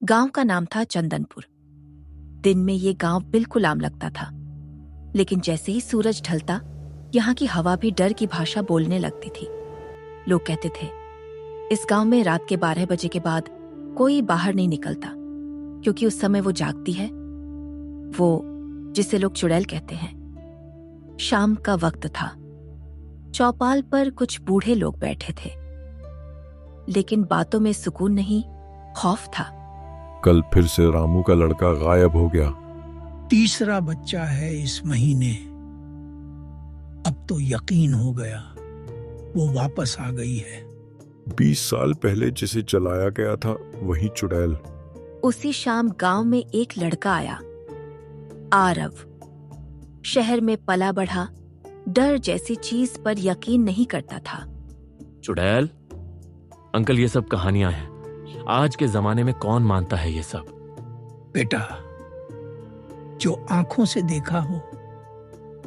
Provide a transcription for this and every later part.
गांव का नाम था चंदनपुर। दिन में ये गांव बिल्कुल आम लगता था, लेकिन जैसे ही सूरज ढलता यहाँ की हवा भी डर की भाषा बोलने लगती थी। लोग कहते थे इस गांव में रात के 12 बजे के बाद कोई बाहर नहीं निकलता, क्योंकि उस समय वो जागती है, वो जिसे लोग चुड़ैल कहते हैं। शाम का वक्त था। चौपाल पर कुछ बूढ़े लोग बैठे थे, लेकिन बातों में सुकून नहीं, खौफ था। कल फिर से रामू का लड़का गायब हो गया। तीसरा बच्चा है इस महीने। अब तो यकीन हो गया वो वापस आ गई है। 20 साल पहले जिसे जलाया गया था वही चुड़ैल। उसी शाम गांव में एक लड़का आया, आरव। शहर में पला बढ़ा, डर जैसी चीज पर यकीन नहीं करता था। चुड़ैल? अंकल, ये सब कहानियां हैं। आज के जमाने में कौन मानता है ये सब? बेटा, जो आंखों से देखा हो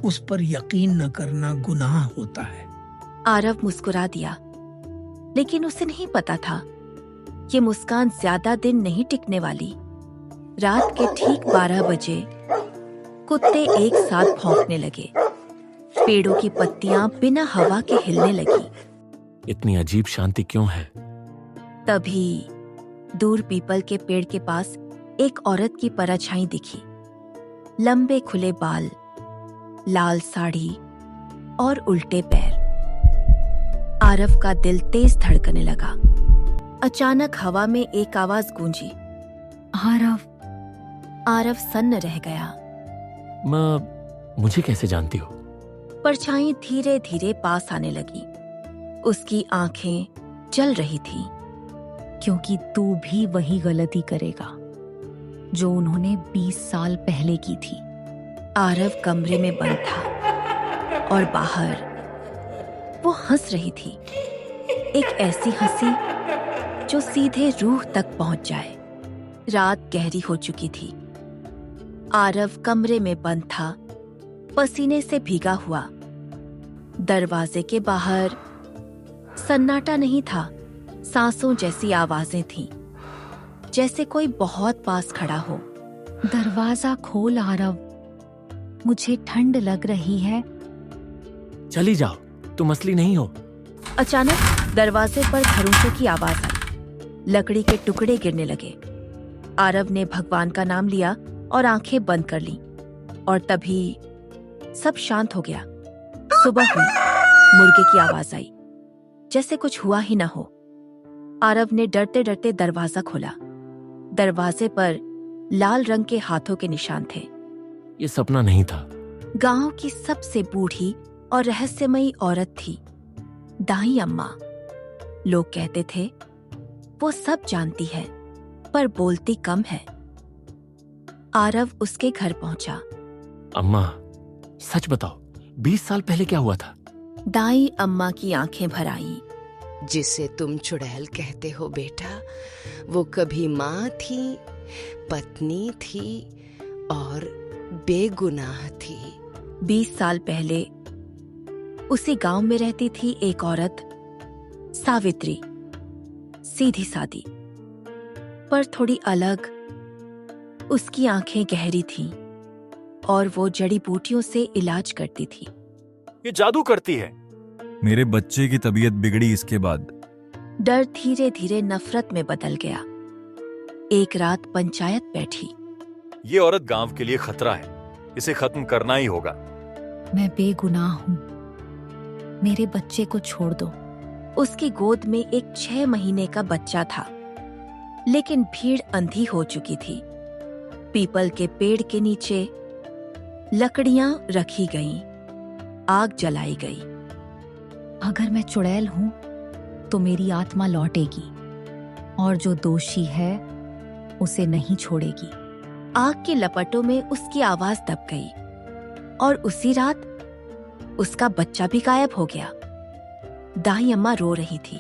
उस पर यकीन न करना गुनाह होता है। आरव मुस्कुरा दिया, लेकिन उसे नहीं पता था ये मुस्कान ज्यादा दिन नहीं टिकने वाली। रात के ठीक 12 बजे कुत्ते एक साथ भौंकने लगे। पेड़ों की पत्तियां बिना हवा के हिलने लगी। इतनी अजीब शांति क्यों है? तभी दूर पीपल के पेड़ के पास एक औरत की परछाई दिखी। लंबे खुले बाल, लाल साड़ी और उल्टे पैर। आरव का दिल तेज धड़कने लगा। अचानक हवा में एक आवाज गूंजी, आरव। आरव सन्न रह गया। मुझे कैसे जानती हो? परछाई धीरे धीरे पास आने लगी। उसकी आंखें जल रही थीं, क्योंकि तू भी वही गलती करेगा जो उन्होंने 20 साल पहले की थी। आरव कमरे में बंद था और बाहर वो हंस रही थी, एक ऐसी हंसी जो सीधे रूह तक पहुंच जाए। रात गहरी हो चुकी थी। आरव कमरे में बंद था, पसीने से भीगा हुआ। दरवाजे के बाहर सन्नाटा नहीं था, सांसों जैसी आवाजें थीं, जैसे कोई बहुत पास खड़ा हो। दरवाजा खोल आरव, मुझे ठंड लग रही है। चली जाओ, तुम असली नहीं हो। अचानक दरवाजे पर खरोंचों की आवाज आई। लकड़ी के टुकड़े गिरने लगे। आरव ने भगवान का नाम लिया और आंखें बंद कर लीं, और तभी सब शांत हो गया। सुबह हुई, मुर्गे की आवाज आई, जैसे कुछ हुआ ही ना हो। आरव ने डरते डरते दरवाजा खोला। दरवाजे पर लाल रंग के हाथों के निशान थे। ये सपना नहीं था। गांव की सबसे बूढ़ी और रहस्यमयी औरत थी, दाई अम्मा। लोग कहते थे वो सब जानती है पर बोलती कम है। आरव उसके घर पहुंचा। अम्मा, सच बताओ, 20 साल पहले क्या हुआ था? दाई अम्मा की आंखें भर आईं। जिसे तुम चुड़ैल कहते हो बेटा, वो कभी माँ थी, पत्नी थी और बेगुनाह थी। 20 साल पहले उसी गांव में रहती थी एक औरत, सावित्री। सीधी सादी पर थोड़ी अलग। उसकी आंखें गहरी थीं और वो जड़ी बूटियों से इलाज करती थी। ये जादू करती है। मेरे बच्चे की तबीयत बिगड़ी इसके बाद। डर धीरे धीरे नफरत में बदल गया। एक रात पंचायत बैठी। ये औरत गांव के लिए खतरा है, इसे खत्म करना ही होगा। मैं बेगुनाह हूँ, मेरे बच्चे को छोड़ दो। उसकी गोद में एक 6 महीने का बच्चा था, लेकिन भीड़ अंधी हो चुकी थी। पीपल के पेड़ के नीचे लकड़ियां रखी गईं, आग जलाई गई। अगर मैं चुड़ैल हूं तो मेरी आत्मा लौटेगी और जो दोषी है उसे नहीं छोड़ेगी। आग की लपटों में उसकी आवाज दब गई और उसी रात उसका बच्चा भी गायब हो गया। दाई अम्मा रो रही थी।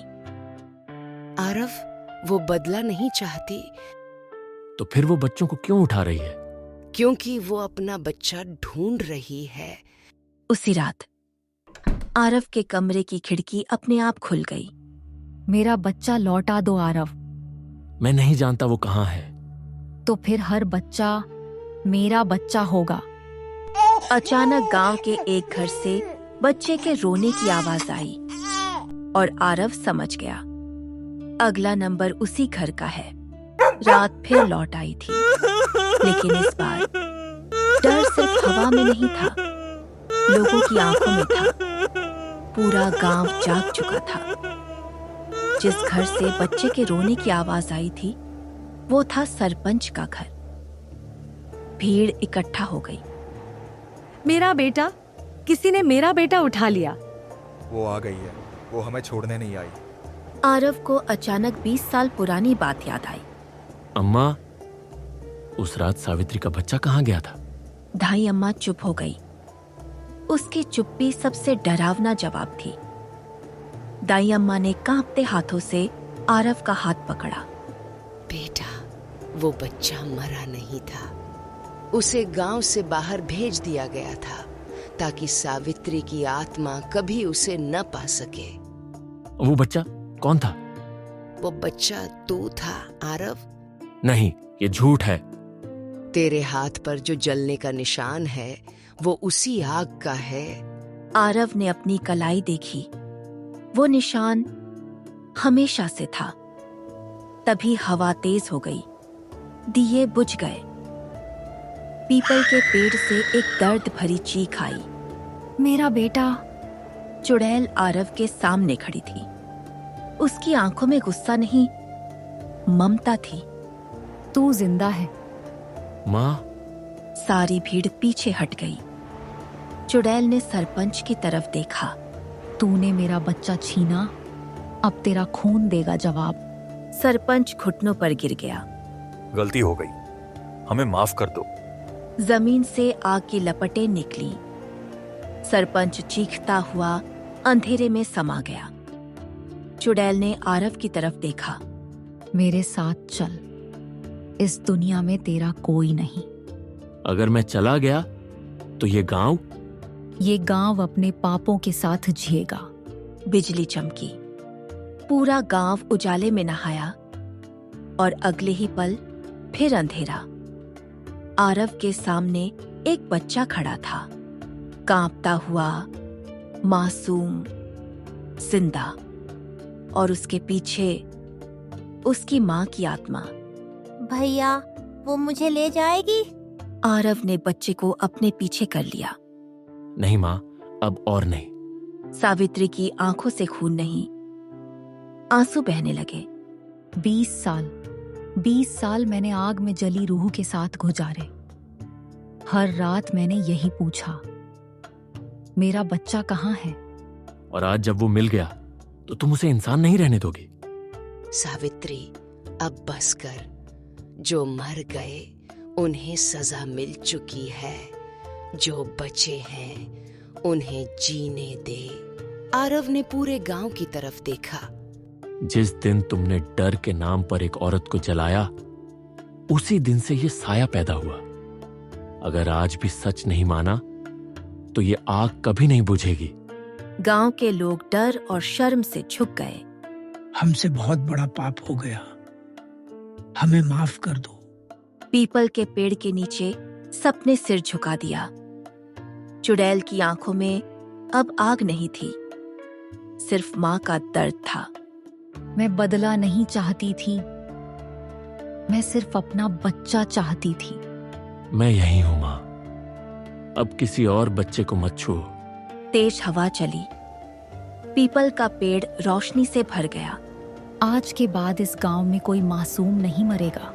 आरव, वो बदला नहीं चाहती। तो फिर वो बच्चों को क्यों उठा रही है? क्योंकि वो अपना बच्चा ढूंढ रही है। उसी रात आरव के कमरे की खिड़की अपने आप खुल गई। मेरा बच्चा लौटा दो आरव। मैं नहीं जानता वो कहाँ है। तो फिर हर बच्चा मेरा बच्चा होगा। अचानक गांव के एक घर से बच्चे के रोने की आवाज आई और आरव समझ गया अगला नंबर उसी घर का है। रात फिर लौट आई थी, लेकिन इस बार डर सिर्फ हवा में नहीं था, लोगों की आंखों में था। पूरा गांव जाग चुका था। जिस घर से बच्चे के रोने की आवाज आई थी वो था सरपंच का घर। भीड़ इकट्ठा हो गई। मेरा बेटा, किसी ने मेरा बेटा उठा लिया। वो आ गई है, वो हमें छोड़ने नहीं आई। आरव को अचानक 20 साल पुरानी बात याद आई। अम्मा, उस रात सावित्री का बच्चा कहाँ गया था? दाई अम्मा चुप हो गई। उसकी चुप्पी सबसे डरावना जवाब थी। दाई अम्मा ने कांपते हाथों से आरव का हाथ पकड़ा। बेटा, वो बच्चा मरा नहीं था। उसे गांव से बाहर भेज दिया गया था ताकि सावित्री की आत्मा कभी उसे न पा सके। वो बच्चा कौन था? वो बच्चा तू था आरव। नहीं, ये झूठ है। तेरे हाथ पर जो जलने का निशान है वो उसी आग का है। आरव ने अपनी कलाई देखी। वो निशान हमेशा से था। तभी हवा तेज हो गई, दिए बुझ गए। पीपल के पेड़ से एक दर्द भरी चीख आई। मेरा बेटा। चुड़ैल आरव के सामने खड़ी थी। उसकी आंखों में गुस्सा नहीं, ममता थी। तू जिंदा है। माँ। सारी भीड़ पीछे हट गई। चुड़ैल ने सरपंच की तरफ देखा। तूने मेरा बच्चा छीना, अब तेरा खून देगा जवाब। सरपंच घुटनों पर गिर गया। गलती हो गई, हमें माफ कर दो। जमीन से आग की लपटें निकली। सरपंच चीखता हुआ अंधेरे में समा गया। चुड़ैल ने आरव की तरफ देखा। मेरे साथ चल, इस दुनिया में तेरा कोई नहीं। अगर मैं चला गया तो ये गांव अपने पापों के साथ जिएगा। बिजली चमकी। पूरा गांव उजाले में नहाया और अगले ही पल फिर अंधेरा। आरव के सामने एक बच्चा खड़ा था, कांपता हुआ, मासूम, जिंदा, और उसके पीछे उसकी मां की आत्मा। भैया, वो मुझे ले जाएगी? आरव ने बच्चे को अपने पीछे कर लिया। नहीं माँ, अब और नहीं। सावित्री की आंखों से खून नहीं, आंसू बहने लगे। 20 साल मैंने आग में जली रूह के साथ गुजारे। हर रात मैंने यही पूछा, मेरा बच्चा कहाँ है? और आज जब वो मिल गया तो तुम उसे इंसान नहीं रहने दोगी? सावित्री, अब बस कर। जो मर गए उन्हें सजा मिल चुकी है, जो बचे हैं उन्हें जीने दे। आरव ने पूरे गांव की तरफ देखा। जिस दिन तुमने डर के नाम पर एक औरत को जलाया, उसी दिन से ये साया पैदा हुआ। अगर आज भी सच नहीं माना तो ये आग कभी नहीं बुझेगी। गांव के लोग डर और शर्म से झुक गए। हमसे बहुत बड़ा पाप हो गया, हमें माफ कर दो। पीपल के पेड़ के नीचे सबने सिर झुका दिया। चुड़ैल की आंखों में अब आग नहीं थी, सिर्फ मां का दर्द था। मैं बदला नहीं चाहती थी, मैं सिर्फ अपना बच्चा चाहती थी। मैं यही हूं मां, अब किसी और बच्चे को मत छुओ। तेज हवा चली। पीपल का पेड़ रोशनी से भर गया। आज के बाद इस गांव में कोई मासूम नहीं मरेगा।